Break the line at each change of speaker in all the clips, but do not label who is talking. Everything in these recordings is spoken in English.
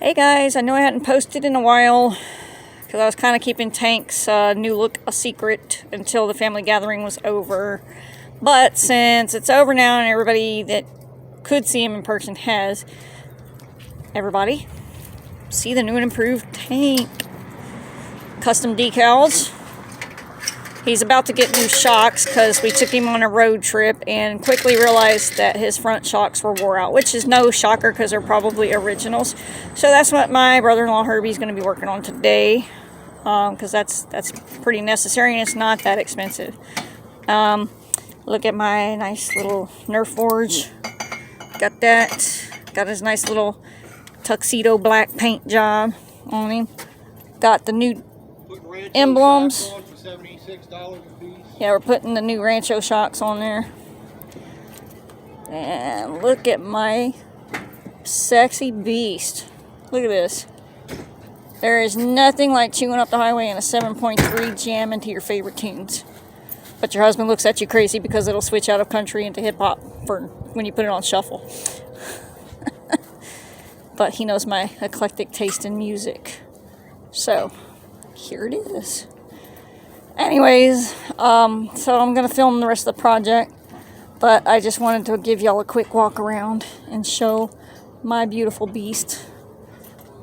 Hey guys, I know I hadn't posted in a while because I was kind of keeping Tank's new look a secret until the family gathering was over. But since it's over now and everybody that could see him in person has, everybody see the new and improved Tank. Custom decals. He's about to get new shocks because we took him on a road trip and quickly realized that his front shocks were wore out, which is no shocker because they're probably originals. So that's what my brother-in-law Herbie's going to be working on today, because that's pretty necessary and it's not that expensive. Look at my nice little Nerf Forge. Got that. Got his nice little tuxedo black paint job on him. Got the new emblems.
$76 a piece.
Yeah, we're putting the new Rancho shocks on there. And look at my sexy beast. Look at this. There is nothing like chewing up the highway in a 7.3 jam into your favorite tunes. But your husband looks at you crazy because it'll switch out of country into hip hop for when you put it on shuffle. But he knows my eclectic taste in music. So, here it is. Anyways, so I'm going to film the rest of the project, but I just wanted to give y'all a quick walk around and show my beautiful beast.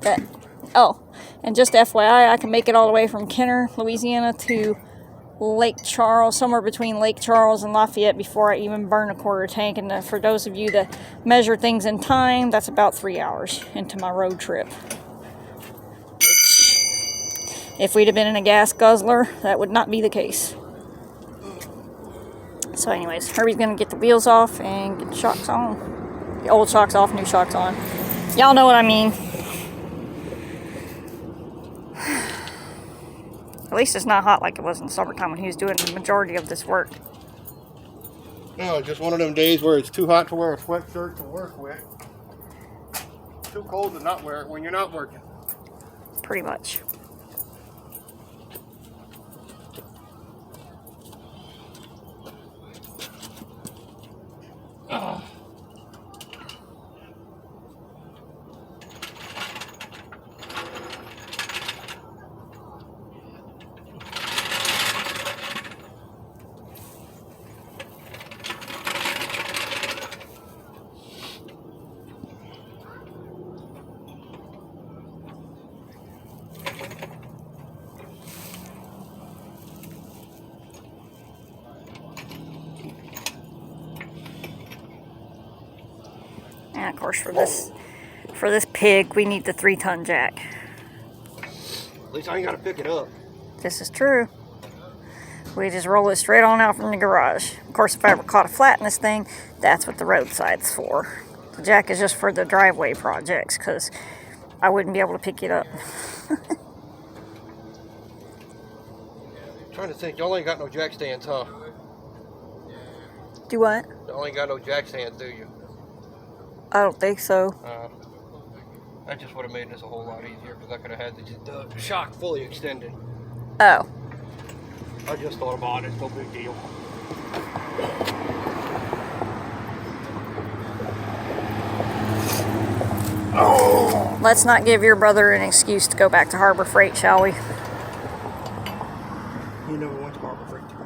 And just FYI, I can make it all the way from Kenner, Louisiana to Lake Charles, somewhere between Lake Charles and Lafayette before I even burn a quarter tank. And for those of you that measure things in time, that's about 3 hours into my road trip. If we'd have been in a gas guzzler, that would not be the case. So anyways, Herbie's going to get the wheels off and get the shocks on. The old shocks off, new shocks on. Y'all know what I mean. At least it's not hot like it was in the summertime when he was doing the majority of this work.
No, just one of them days where it's too hot to wear a sweatshirt to work with. Too cold to not wear it when you're not working.
Pretty much. And of course, for this pig, we need the 3-ton jack.
At least I ain't got to pick it up.
This is true. We just roll it straight on out from the garage. Of course, if I ever caught a flat in this thing, that's what the roadside's for. The jack is just for the driveway projects, because I wouldn't be able to pick it up.
Trying to think, y'all ain't got no jack stands, huh?
Do what?
Y'all ain't got no jack stands, do you?
I don't think so.
That just would have made this a whole lot easier because I could have had the shock fully extended.
Oh.
I just thought about it. No big deal.
Oh. Let's not give your brother an excuse to go back to Harbor Freight, shall we?
You never went to Harbor Freight, did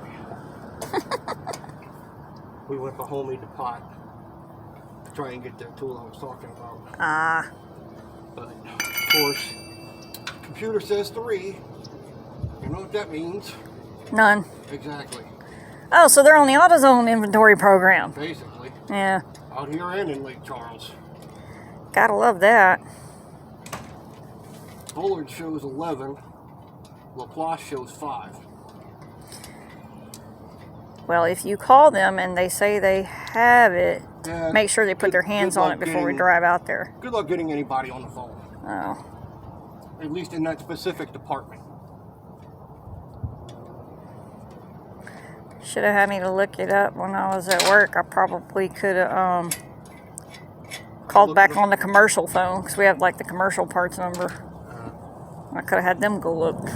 we? We went to Homey Depot. Try and get that tool I was talking about.
Ah.
But, of course, computer says 3. You know what that means?
None.
Exactly.
Oh, so they're on the AutoZone inventory program.
Basically.
Yeah.
Out here and in Lake Charles.
Gotta love that.
Bullard shows 11. Laplace shows 5.
Well, if you call them and they say they have it,
yeah,
make sure they put their hands on it before we drive out there.
Good luck getting anybody on the phone.
Oh.
At least in that specific department.
Should have had me to look it up when I was at work. I probably could have called back on the commercial phone because we have like the commercial parts number. I could have had them go look.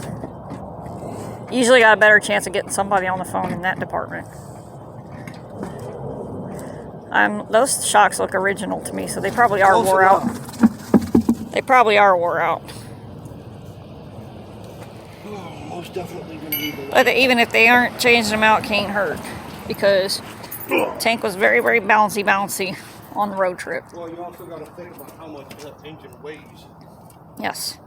Usually got a better chance of getting somebody on the phone in that department. Those shocks look original to me, so they probably are wore out. They probably are wore out.
Oh, most definitely gonna need the
But even if they aren't, changing them out can't hurt. Because tank was very, very bouncy on the road trip.
Well, you also got to think about how much that engine weighs.
Yes.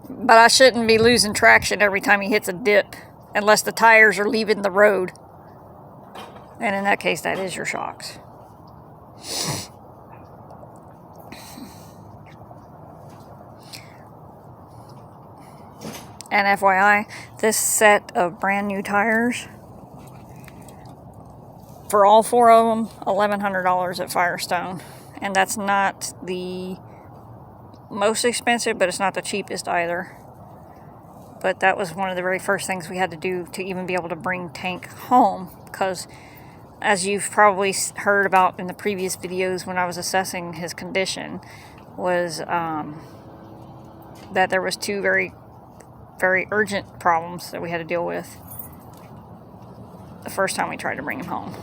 But I shouldn't be losing traction every time he hits a dip. Unless the tires are leaving the road. And in that case, that is your shocks. And FYI, this set of brand new tires, for all 4 of them, $1,100 at Firestone. And that's not the most expensive, but it's not the cheapest either. But that was one of the very first things we had to do to even be able to bring Tank home. Because as you've probably heard about in the previous videos when I was assessing his condition, was that there was 2 very, very urgent problems that we had to deal with the first time we tried to bring him home.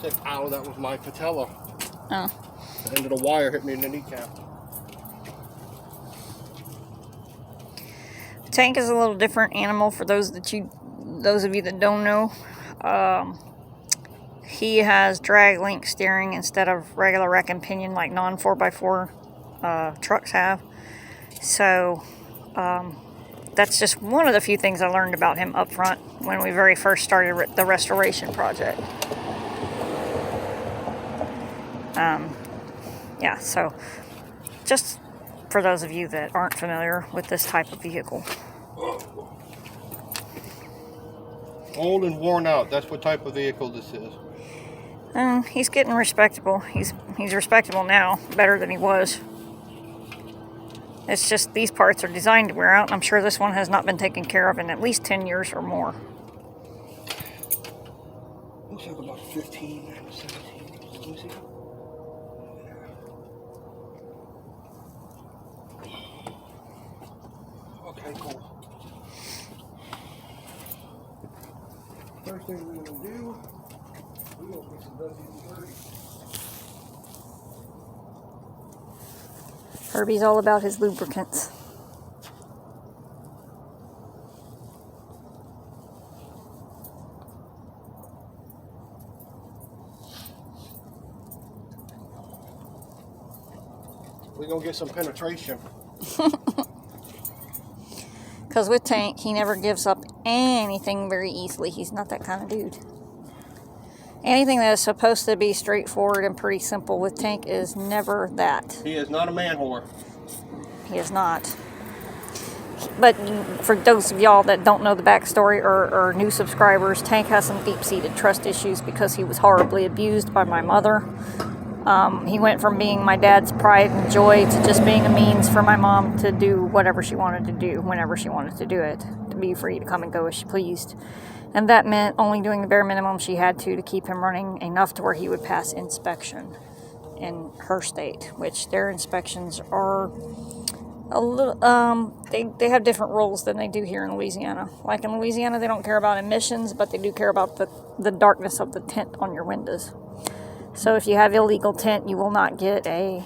Said, ow, that was my patella.
Oh.
The end of the wire hit me in the kneecap.
Tank is a little different animal for those of you that don't know. He has drag link steering instead of regular rack and pinion like non 4x4 trucks have. So that's just one of the few things I learned about him up front when we very first started the restoration project. Yeah, so just for those of you that aren't familiar with this type of vehicle.
Old and worn out. That's what type of vehicle this is.
He's getting respectable. He's respectable now, better than he was. It's just these parts are designed to wear out, and I'm sure this one has not been taken care of in at least 10 years or more.
Looks like about 15, 17. Let me see. Okay, cool. First thing we're gonna do, we're gonna put some WD-40.
Herbie's all about his lubricants.
We're gonna get some penetration.
Because with Tank, he never gives up anything very easily. He's not that kind of dude. Anything that is supposed to be straightforward and pretty simple with Tank is never that.
He is not a man whore.
He is not. But for those of y'all that don't know the backstory or new subscribers, Tank has some deep-seated trust issues because he was horribly abused by my mother. He went from being my dad's pride and joy to just being a means for my mom to do whatever she wanted to do, whenever she wanted to do it, to be free to come and go as she pleased. And that meant only doing the bare minimum she had to keep him running enough to where he would pass inspection in her state, which their inspections are a little, they have different rules than they do here in Louisiana. Like in Louisiana, they don't care about emissions, but they do care about the darkness of the tint on your windows. So if you have illegal tint, you will not get an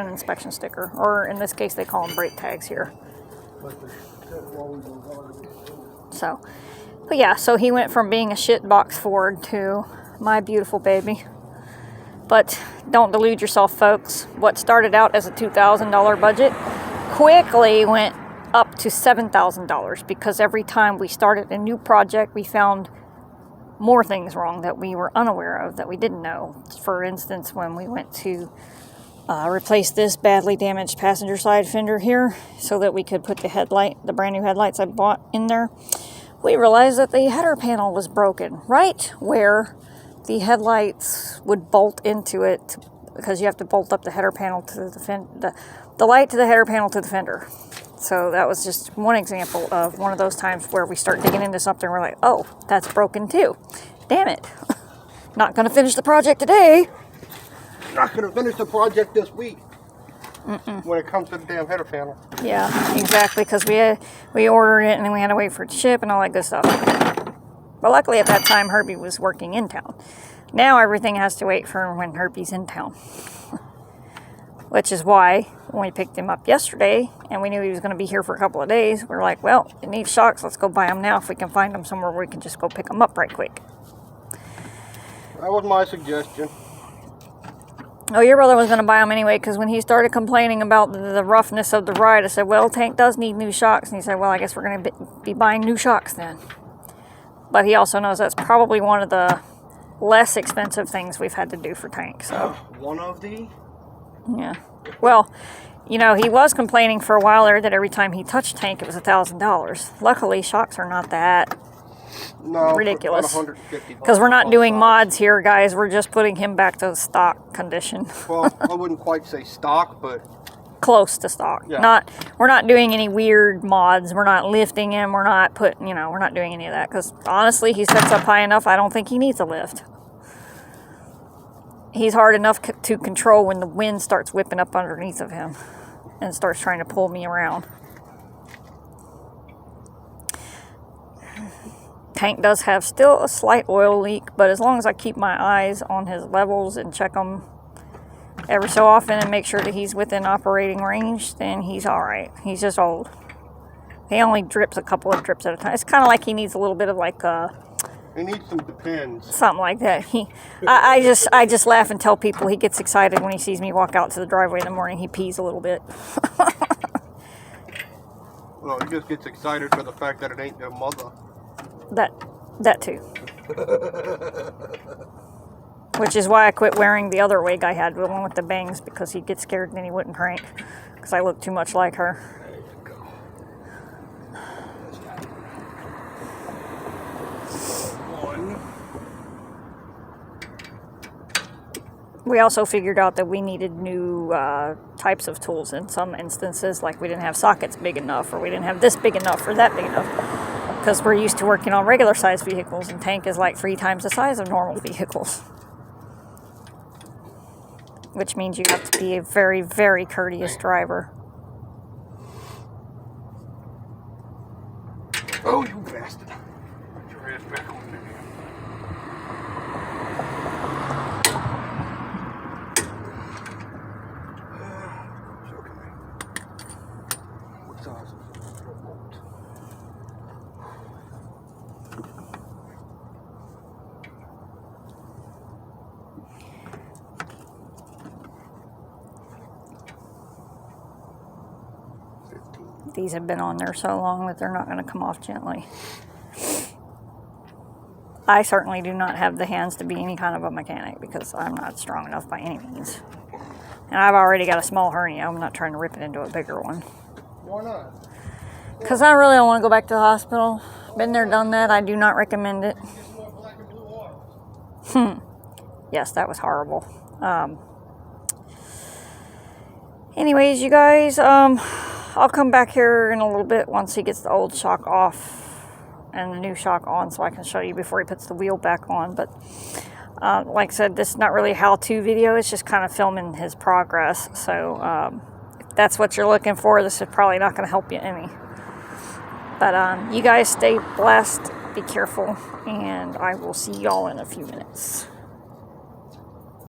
inspection sticker, or in this case, they call them brake tags here. So, but yeah, so he went from being a shitbox Ford to my beautiful baby. But don't delude yourself, folks. What started out as a $2,000 budget quickly went up to $7,000 because every time we started a new project, we found more things wrong that we were unaware of, that we didn't know. For instance, when we went to replace this badly damaged passenger side fender here so that we could put the brand new headlights I bought in there, we realized that the header panel was broken right where the headlights would bolt into it, because you have to bolt up the header panel to the light to the header panel to the fender. So that was just one example of one of those times where we start digging into something and we're like, oh, that's broken too. Damn it. Not going to finish the project today.
Not going to finish the project this week. when it comes to the damn header panel.
Yeah, exactly, because we ordered it and then we had to wait for it to ship and all that good stuff. But luckily at that time Herbie was working in town. Now everything has to wait for when Herbie's in town. Which is why when we picked him up yesterday and we knew he was going to be here for a couple of days, we're like, well, it needs shocks. Let's go buy them now if we can find them somewhere where we can just go pick them up right quick.
That was my suggestion.
Oh, your brother was going to buy them anyway, because when he started complaining about the roughness of the ride, I said, well, Tank does need new shocks. And he said, well, I guess we're going to be buying new shocks then. But he also knows that's probably one of the less expensive things we've had to do for Tank. So
one of the?
Yeah. Well, you know, he was complaining for a while there that every time he touched Tank, it was $1,000. Luckily, shocks are not that ridiculous. Because we're not doing mods here, guys. We're just putting him back to stock condition.
Well, I wouldn't quite say stock, but
close to stock.
Yeah.
We're not doing any weird mods. We're not lifting him. We're not we're not doing any of that. Because honestly, he sets up high enough. I don't think he needs a lift. He's hard enough to control when the wind starts whipping up underneath of him and starts trying to pull me around. Tank does have still a slight oil leak, but as long as I keep my eyes on his levels and check them every so often and make sure that he's within operating range, then he's all right. He's just old. He only drips a couple of drips at a time. It's kind of like he needs a little bit of
he needs some Depends.
Something like that. I just laugh and tell people he gets excited when he sees me walk out to the driveway in the morning. He pees a little bit.
Well, he just gets excited for the fact that it ain't their mother.
That too. Which is why I quit wearing the other wig I had, the one with the bangs, because he'd get scared and then he wouldn't crank. Because I look too much like her.
There you go. One.
We also figured out that we needed new types of tools in some instances, like we didn't have sockets big enough, or we didn't have this big enough, or that big enough. Because we're used to working on regular sized vehicles, and Tank is like 3 times the size of normal vehicles. Which means you have to be a very, very courteous driver.
Oh, you bastard. Put your ass back on there. What size is it? Bolt.
These have been on there so long that they're not going to come off gently. I certainly do not have the hands to be any kind of a mechanic because I'm not strong enough by any means. And I've already got a small hernia. I'm not trying to rip it into a bigger one.
Why not?
Because I really don't want to go back to the hospital. Been there, done that. I do not recommend it. Yes, that was horrible. Anyways, you guys, I'll come back here in a little bit once he gets the old shock off and the new shock on so I can show you before he puts the wheel back on. But like I said, this is not really a how-to video. It's just kind of filming his progress. So if that's what you're looking for, this is probably not going to help you any. But you guys stay blessed, be careful, and I will see y'all in a few minutes.